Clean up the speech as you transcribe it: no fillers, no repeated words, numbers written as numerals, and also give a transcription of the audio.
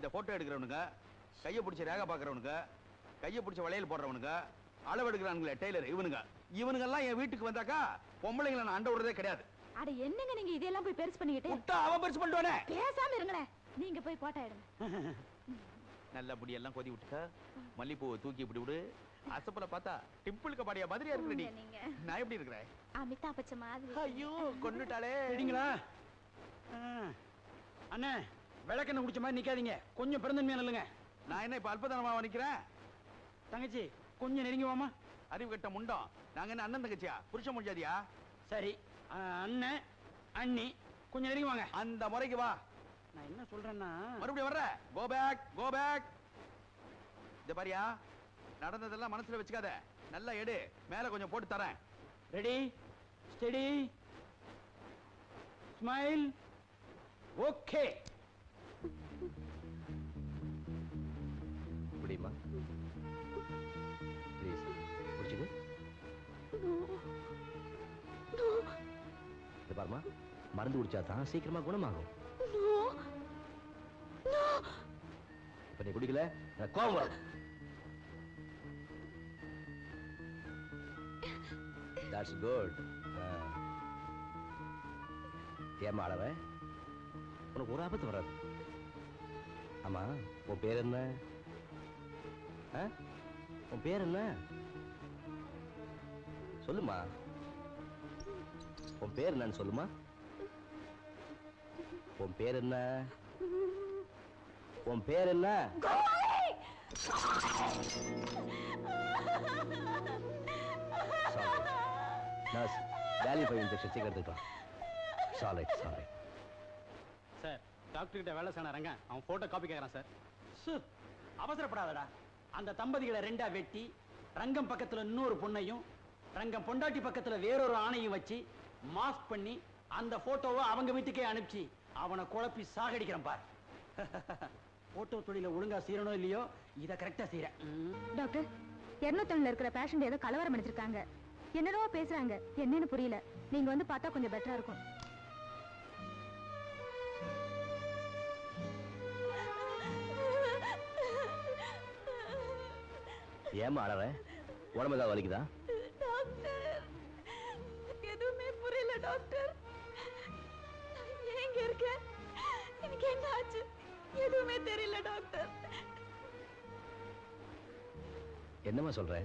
இந்த போட்டோ எடுக்கிறவனுங்க, கையை பிடிச்ச ரேகா பாக்குறவனுங்க, கையை பிடிச்ச வளையல் போடுறவனுங்க, அளவு எடுக்கிறானுங்களே டெய்லர் இவனுங்க எல்லாம் என் வீட்டுக்கு வந்தாக்கா பொம்பளைங்களை நான் அண்ட விடுறதே கிடையாது. அட என்னங்க நீங்க இதெல்லாம் போய் பெருசு பண்ணிக்கிட்டு? விட்டா அவன் பெருசு பண்ணிடுவானே. பேசாம இருங்களேன். நீங்க போய் போட்டோ எடுங்க. நல்ல முடி எல்லாம் கொதி விட்டுக்க, மல்லிப்பூவை தூக்கி இப்படி விடு. அசப்பல பார்த்தா டிம்பிள் கபாடியா மாதிரியா இருக்குடி. நான் எப்படி இருக்கிறேன்? அமிதாப் பச்சன் மாதிரி. ஐயோ கொன்னுட்டாளே. சரிங்களா அண்ணே? விளக்கெண்ண குடிச்ச மாதிரி நிக்காதீங்க, கொஞ்சம் பிறந்தன்மையா நல்லுங்க. நான் என்ன இப்ப அல்பதனமா நிக்கிறேன்? தங்கச்சி கொஞ்சம் நெருங்கி வாமா. அறிவு கட்ட முண்டம். நாங்க என்ன அண்ணன் தங்கச்சியா, புருஷ முடியாதியா? சரி அண்ணன் அண்ணி கொஞ்சம் நெருங்கி வாங்க. அந்த முறைக்கு வா. நான் என்ன சொல்றேன்னா, மறுபடியும் வர்ற. Go back. இந்த பாரியா, நடந்ததெல்லாம் மனசுல வச்சுக்காத. நல்லா எடு, மேல கொஞ்சம் போட்டு தரேன். Ready steady smile. ஓகே. முடியுமா? ப்ளீஸ் முடிச்சுது. இது பாருமா, மருந்து குடிச்சா தான் சீக்கிரமா குணமாகும். இப்ப நீ குடிக்கல, கோபம் வரும். That's good. ஏமா அளவ, உனக்கு ஒரு ஆபத்து வராது. ஆமா, உன் பேர் என்ன? உன் பேர் என்ன சொல்லுமா? உன் பேர் என்னன்னு சொல்லுமா? உன் பேர் என்ன? உன் பேர் என்ன? நர்ஸ், வேல்யூ 5 இன்ஜெக்ஷன் சீக்கிரம் எடுத்துக்கலாம். சாரி சார், டாக்டர் கிட்ட வேலை செய்யற ரங்க அவன் போட்டோ காப்பி கேட்கறான் சார். அவசரப்படாதடா. அந்த தம்பதிகளை ரெண்டா வெட்டி ரங்கம் பக்கத்துல இன்னொரு பொண்ணையும் ரங்கம் பொண்டாட்டி பக்கத்துல வேறொரு ஆணையும் வச்சு மாஸ்க் பண்ணி அந்த போட்டோவை அவங்க வீட்டுக்கே அனுப்பிச்சு அவனை குழப்பி சாகடிக்கிறான் பார். போட்டோ தொழில ஒழுங்கா செய்யறனோ இல்லையோ, இத கரெக்டா செய்யறேன். டாக்டர், 201 இருக்கிற பேஷண்ட் ஏதோ கலவரம் அடிச்சிருக்காங்க. என்னடோ பேசுறாங்க, என்னன்னு புரியல. நீங்க வந்து பார்த்தா கொஞ்சம் பெட்டரா இருக்கும். ஏமா அழற? உடம்பு ஏதாவது வலிக்குதா? டாக்டர், எதுவுமே புரியல டாக்டர். எங்க இருக்கேன், எனக்கு என்ன ஆச்சு எதுவுமே தெரியல டாக்டர். என்னமா சொல்ற?